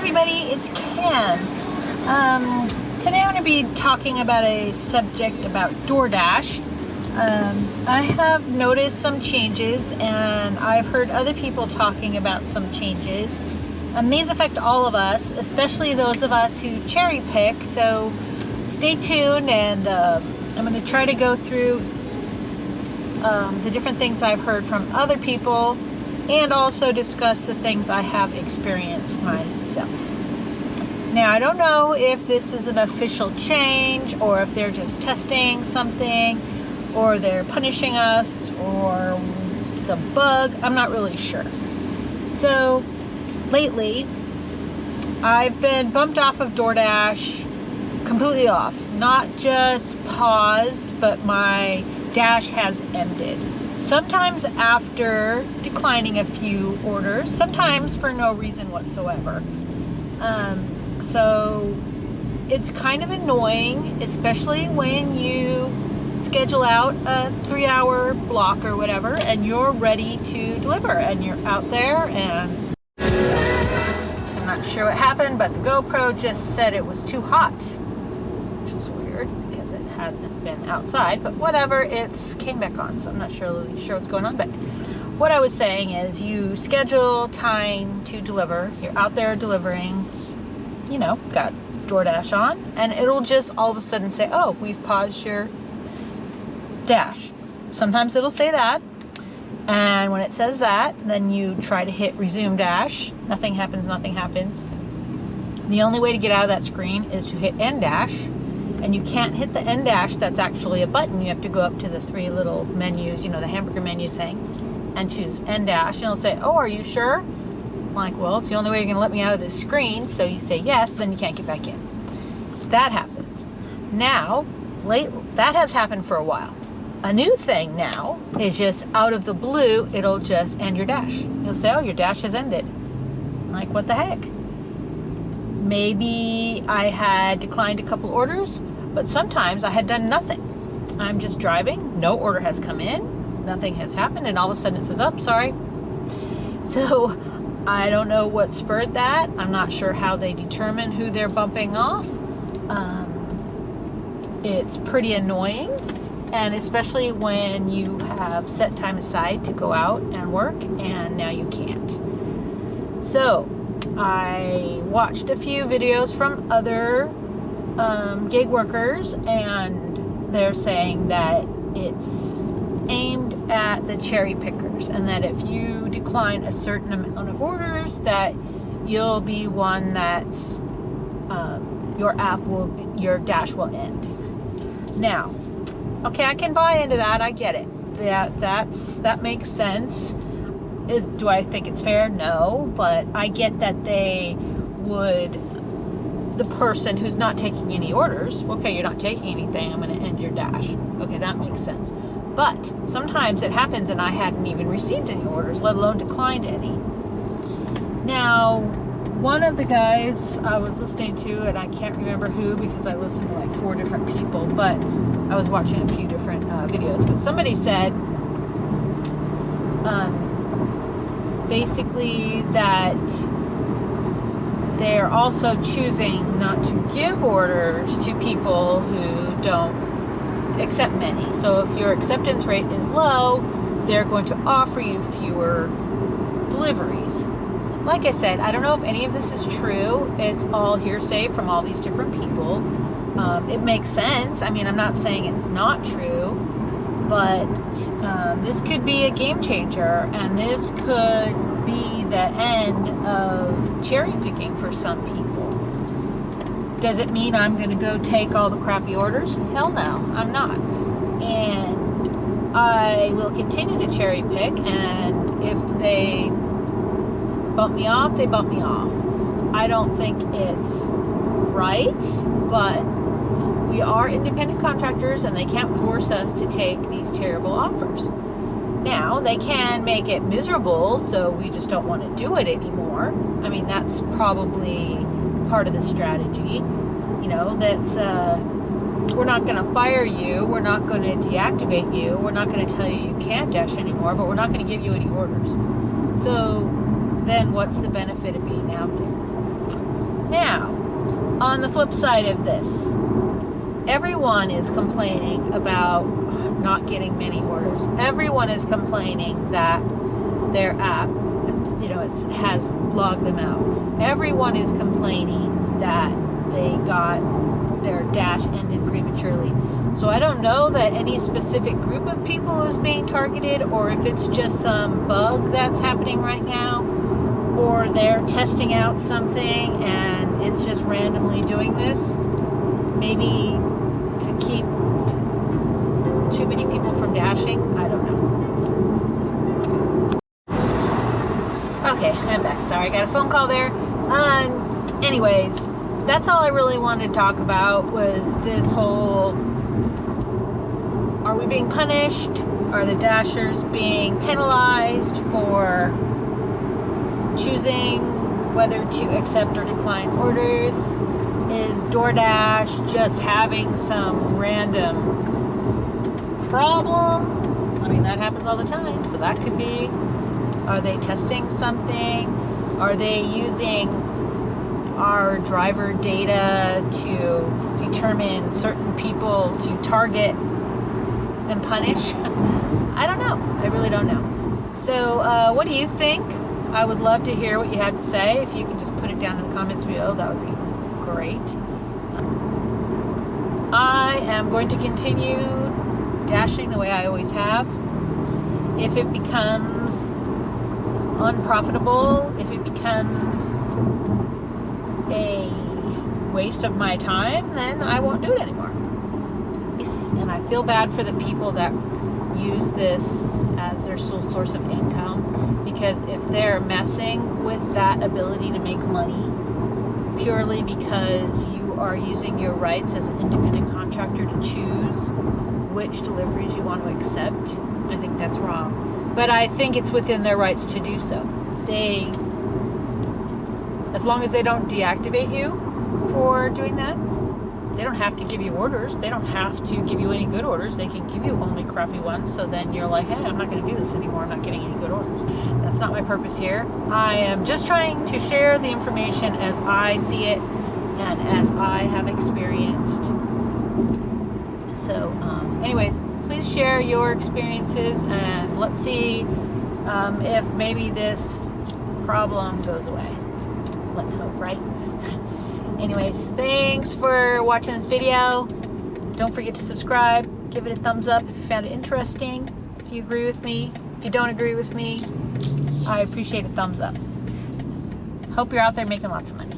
everybody, it's Ken. Today I'm going to be talking about a subject about Doordash. I have noticed some changes, and I've heard other people talking about some changes. And these affect all of us, especially those of us who cherry pick. So stay tuned, and I'm going to try to go through the different things I've heard from other people, and also discuss the things I have experienced myself. Now, I don't know if this is an official change, or if they're just testing something, or they're punishing us, or it's a bug. I'm not really sure. So, lately, I've been bumped off of Doordash, completely off. Not just paused, but my dash has ended. Sometimes after declining a few orders, sometimes for no reason whatsoever. So it's kind of annoying, especially when you schedule out a 3-hour block or whatever, and you're ready to deliver, and you're out there, and I'm not sure what happened, but the GoPro just said it was too hot, which is weird because it hasn't been outside, but whatever, it's came back on, so I'm not really sure what's going on. But what I was saying is, you schedule time to deliver, you're out there delivering, you know, got Doordash on, and it'll just all of a sudden say, oh, we've paused your dash. Sometimes it'll say that, and when it says that, then you try to hit resume dash. Nothing happens. The only way to get out of that screen is to hit end dash, and you can't hit the end dash. That's actually a button. You have to go up to the 3 little menus, you know, the hamburger menu thing, and choose end dash, and it'll say, oh, are you sure? I'm like, well, it's the only way you're gonna let me out of this screen, so you say yes, then you can't get back in. That happens. Now, that has happened for a while. A new thing now is just out of the blue, it'll just end your dash. You'll say, oh, your dash has ended. I'm like, what the heck? Maybe I had declined a couple orders, but sometimes I had done nothing. I'm just driving, no order has come in, nothing has happened, and all of a sudden it says, oh, sorry. So I don't know what spurred that. I'm not sure how they determine who they're bumping off. It's pretty annoying, and especially when you have set time aside to go out and work, and now you can't. So I watched a few videos from other gig workers, and they're saying that it's aimed at the cherry pickers, and that if you decline a certain amount of orders, that you'll be one that's your dash will end. Now, okay, I can buy into that. I get it. That makes sense. Do I think it's fair? No, but I get that the person who's not taking any orders, okay, you're not taking anything, I'm going to end your dash. Okay, that makes sense. But sometimes it happens and I hadn't even received any orders, let alone declined any. Now, one of the guys I was listening to, and I can't remember who because I listened to like 4 different people, but I was watching a few different videos, but somebody said basically that they're also choosing not to give orders to people who don't accept many. So if your acceptance rate is low, they're going to offer you fewer deliveries. Like I said, I don't know if any of this is true. It's all hearsay from all these different people. It makes sense. I mean, I'm not saying it's not true, but this could be a game changer, and this could be the end of cherry picking for some people. Does it mean I'm going to go take all the crappy orders? Hell no, I'm not. And I will continue to cherry pick, and if they bump me off, they bump me off. I don't think it's right, but we are independent contractors, and they can't force us to take these terrible offers. Now, they can make it miserable, so we just don't want to do it anymore. I mean, that's probably part of the strategy. You know, that's we're not going to fire you, we're not going to deactivate you, we're not going to tell you you can't dash anymore, but we're not going to give you any orders. So then what's the benefit of being out there? Now, on the flip side of this, everyone is complaining about not getting many orders. Everyone is complaining that their app, has logged them out. Everyone is complaining that they got their dash ended prematurely. So I don't know that any specific group of people is being targeted, or if it's just some bug that's happening right now, or they're testing out something and it's just randomly doing this. Maybe to keep too many people from dashing. I don't know. Okay, I'm back. Sorry, I got a phone call there. Anyways, that's all I really wanted to talk about was this whole, are we being punished? Are the dashers being penalized for choosing whether to accept or decline orders? Is DoorDash just having some random problem? I mean, that happens all the time, so that could be. Are they testing something? Are they using our driver data to determine certain people to target and punish? I don't know. I really don't know. So what do you think? I would love to hear what you have to say. If you can just put it down in the comments below, that would be great. I am going to continue dashing the way I always have. If it becomes unprofitable, if it becomes a waste of my time, then I won't do it anymore. And I feel bad for the people that use this as their sole source of income, because if they're messing with that ability to make money purely because you are using your rights as an independent contractor to choose which deliveries you want to accept, I think that's wrong. But I think it's within their rights to do so. As long as they don't deactivate you for doing that, they don't have to give you orders. They don't have to give you any good orders. They can give you only crappy ones. So then you're like, hey, I'm not going to do this anymore. I'm not getting any good orders. That's not my purpose here. I am just trying to share the information as I see it and as I have experienced. So anyways, please share your experiences and let's see if maybe this problem goes away. Let's hope, right? Anyways, thanks for watching this video. Don't forget to subscribe. Give it a thumbs up if you found it interesting. If you agree with me. If you don't agree with me, I appreciate a thumbs up. Hope you're out there making lots of money.